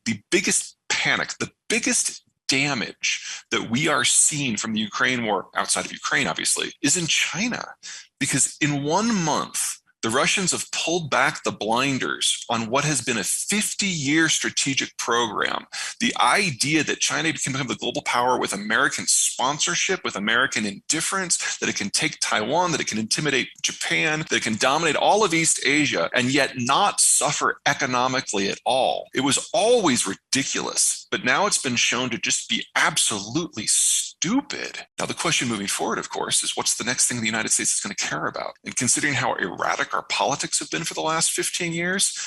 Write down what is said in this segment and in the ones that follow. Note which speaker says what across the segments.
Speaker 1: the biggest panic, the biggest damage that we are seeing from the Ukraine war, outside of Ukraine, obviously, is in China. Because in 1 month, the Russians have pulled back the blinders on what has been a 50-year strategic program. The idea that China can become the global power with American sponsorship, with American indifference, that it can take Taiwan, that it can intimidate Japan, that it can dominate all of East Asia, and yet not suffer economically at all. It was always ridiculous, but now it's been shown to just be absolutely stupid. Now, the question moving forward, of course, is what's the next thing the United States is going to care about? And considering how erratic our politics have been for the last 15 years,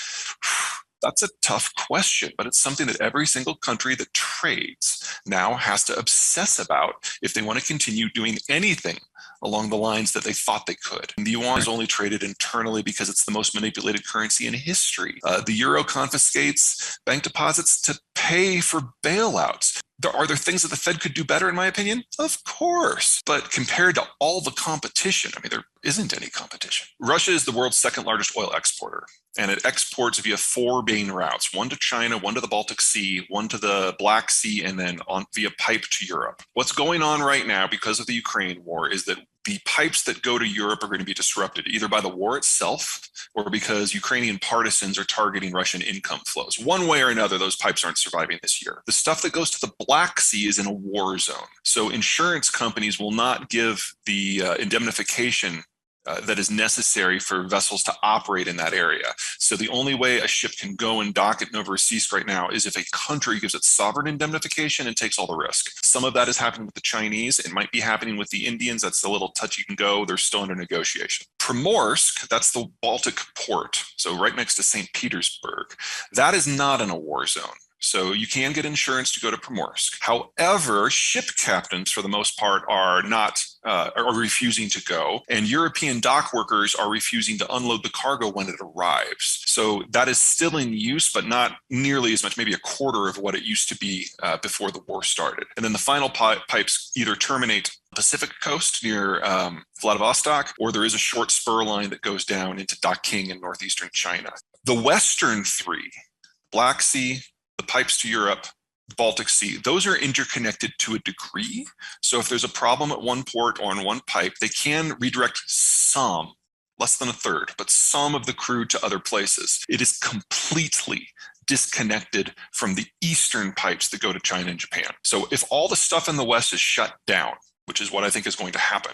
Speaker 1: that's a tough question, but it's something that every single country that trades now has to obsess about if they want to continue doing anything along the lines that they thought they could. And the yuan is only traded internally because it's the most manipulated currency in history. The euro confiscates bank deposits to pay for bailouts. Are there things that the Fed could do better, in my opinion? Of course. But compared to all the competition, I mean, there isn't any competition. Russia is the world's second largest oil exporter, and it exports via 4 main routes, one to China, one to the Baltic Sea, one to the Black Sea, and then via pipe to Europe. What's going on right now because of the Ukraine war is that the pipes that go to Europe are going to be disrupted either by the war itself or because Ukrainian partisans are targeting Russian income flows. One way or another, those pipes aren't surviving this year. The stuff that goes to the Black Sea is in a war zone. So insurance companies will not give the indemnification that is necessary for vessels to operate in that area. So the only way a ship can go and dock at Novorossiysk right now is if a country gives it sovereign indemnification and takes all the risk. Some of that is happening with the Chinese. It might be happening with the Indians. That's a little touch you can go. They're still under negotiation. Primorsk, that's the Baltic port, so right next to St. Petersburg. That is not in a war zone. So you can get insurance to go to Primorsk. However, ship captains, for the most part, are refusing to go, and European dock workers are refusing to unload the cargo when it arrives. So that is still in use, but not nearly as much, maybe a quarter of what it used to be before the war started. And then the final pipes either terminate Pacific coast near Vladivostok, or there is a short spur line that goes down into Docking in northeastern China. The western 3, Black Sea, the pipes to Europe, Baltic Sea, those are interconnected to a degree. So if there's a problem at one port or on one pipe, they can redirect some, less than a third, but some of the crude to other places. It is completely disconnected from the eastern pipes that go to China and Japan. So if all the stuff in the West is shut down, which is what I think is going to happen,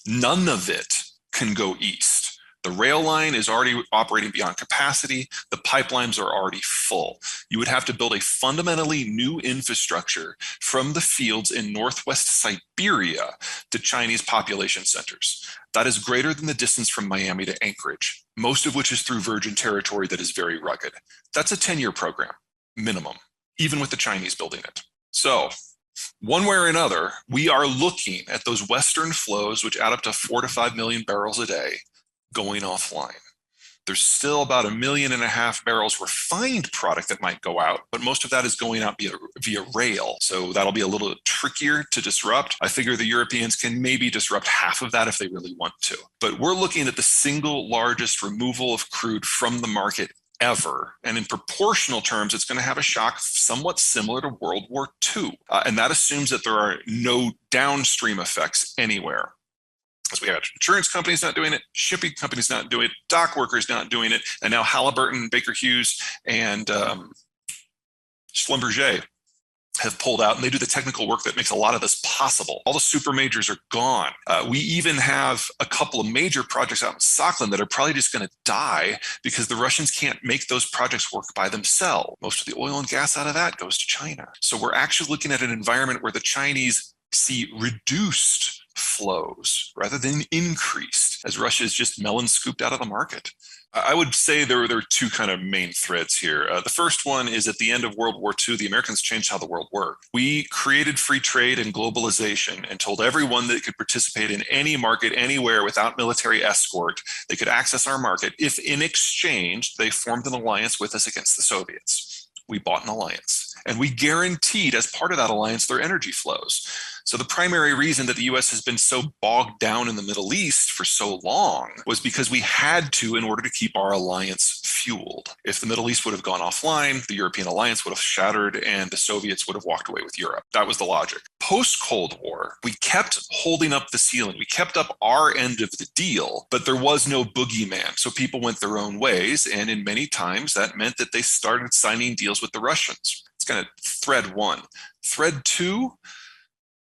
Speaker 1: none of it can go east. The rail line is already operating beyond capacity. The pipelines are already full. You would have to build a fundamentally new infrastructure from the fields in northwest Siberia to Chinese population centers. That is greater than the distance from Miami to Anchorage, most of which is through virgin territory that is very rugged. That's a 10-year program, minimum, even with the Chinese building it. So one way or another, we are looking at those Western flows, which add up to 4 to 5 million barrels a day, going offline. There's still about 1.5 million barrels refined product that might go out, but most of that is going out via rail. So that'll be a little trickier to disrupt. I figure the Europeans can maybe disrupt half of that if they really want to. But we're looking at the single largest removal of crude from the market ever. And in proportional terms, it's going to have a shock somewhat similar to World War II. And that assumes that there are no downstream effects anywhere. Because we have insurance companies not doing it, shipping companies not doing it, dock workers not doing it, and now Halliburton, Baker Hughes, and Schlumberger have pulled out, and they do the technical work that makes a lot of this possible. All the super majors are gone. We even have a couple of major projects out in Sakhalin that are probably just going to die because the Russians can't make those projects work by themselves. Most of the oil and gas out of that goes to China. So we're actually looking at an environment where the Chinese see reduced flows rather than increased, as Russia is just melon scooped out of the market. I would say there are 2 kind of main threads here. The first one is at the end of World War II, the Americans changed how the world worked. We created free trade and globalization and told everyone that they could participate in any market anywhere without military escort. They could access our market if in exchange they formed an alliance with us against the Soviets. We bought an alliance, and we guaranteed as part of that alliance their energy flows. So the primary reason that the US has been so bogged down in the Middle East for so long was because we had to in order to keep our alliance fueled. If the Middle East would have gone offline, the European alliance would have shattered and the Soviets would have walked away with Europe. That was the logic. Post-Cold War, we kept holding up the ceiling. We kept up our end of the deal, but there was no boogeyman. So people went their own ways. And in many times, that meant that they started signing deals with the Russians. It's kind of thread one. Thread two,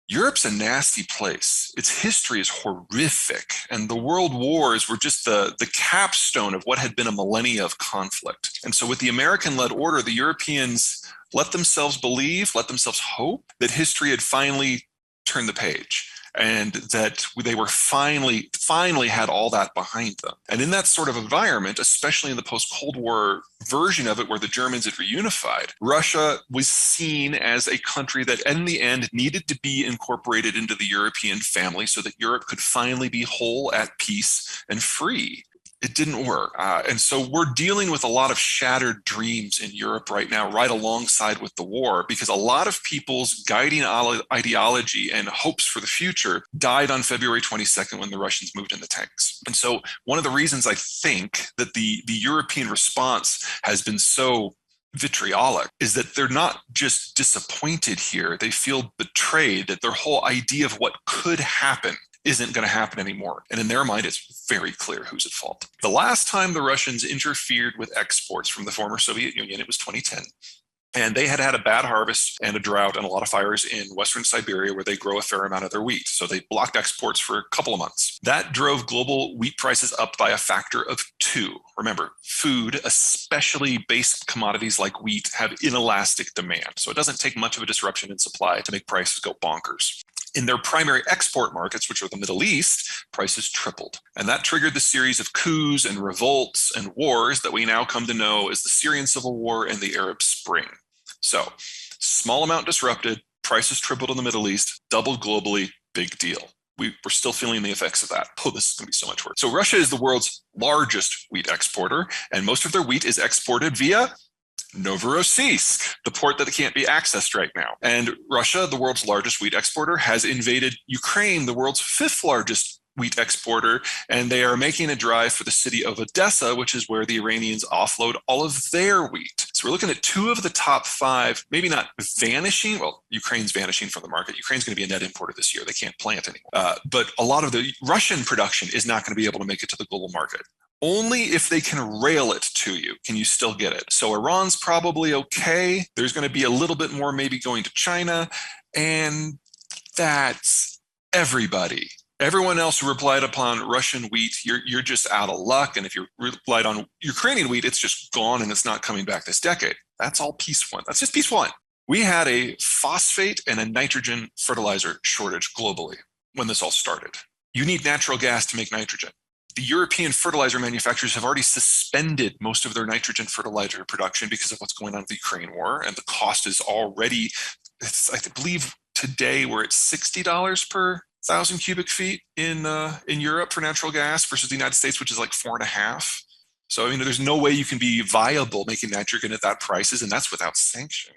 Speaker 1: Europe's a nasty place. Its history is horrific, and the world wars were just the capstone of what had been a millennia of conflict. And so with the American-led order, the Europeans let themselves believe, let themselves hope that history had finally turned the page, and that they were finally had all that behind them. And in that sort of environment, especially in the post-Cold War version of it where the Germans had reunified, Russia was seen as a country that in the end needed to be incorporated into the European family so that Europe could finally be whole, at peace, and free. It didn't work. And so we're dealing with a lot of shattered dreams in Europe right now, right alongside with the war, because a lot of people's guiding ideology and hopes for the future died on February 22nd when the Russians moved in the tanks. And so one of the reasons I think that the European response has been so vitriolic is that they're not just disappointed here. They feel betrayed, that their whole idea of what could happen isn't going to happen anymore. And in their mind, it's very clear who's at fault. The last time the Russians interfered with exports from the former Soviet Union, it was 2010. And they had had a bad harvest and a drought and a lot of fires in Western Siberia where they grow a fair amount of their wheat. So they blocked exports for a couple of months. That drove global wheat prices up by a factor of 2. Remember, food, especially base commodities like wheat, have inelastic demand. So it doesn't take much of a disruption in supply to make prices go bonkers. In their primary export markets, which are the Middle East, prices tripled. And that triggered the series of coups and revolts and wars that we now come to know as the Syrian Civil War and the Arab Spring. So, small amount disrupted, prices tripled in the Middle East, doubled globally, big deal. We're still feeling the effects of that. Oh, this is going to be so much work. So Russia is the world's largest wheat exporter, and most of their wheat is exported via Novorossiysk, the port that can't be accessed right now. And Russia, the world's largest wheat exporter, has invaded Ukraine, the world's 5th largest wheat exporter, and they are making a drive for the city of Odessa, which is where the Iranians offload all of their wheat. So we're looking at 2 of the top 5, maybe not vanishing. Well, Ukraine's vanishing from the market. Ukraine's going to be a net importer this year. They can't plant anymore. But a lot of the Russian production is not going to be able to make it to the global market. Only if they can rail it to you can you still get it. So Iran's probably okay. There's going to be a little bit more maybe going to China, and that's everybody. Everyone else who relied upon Russian wheat, you're just out of luck. And if you relied on Ukrainian wheat, it's just gone and it's not coming back this decade. That's all piece 1. That's just piece 1. We had a phosphate and a nitrogen fertilizer shortage globally when this all started. You need natural gas to make nitrogen. The European fertilizer manufacturers have already suspended most of their nitrogen fertilizer production because of what's going on with the Ukraine war, and the cost is already, I believe today we're at $60 per 1,000 cubic feet in Europe for natural gas versus the United States, which is like 4.5. So I mean, there's no way you can be viable making nitrogen at that prices, and that's without sanctions.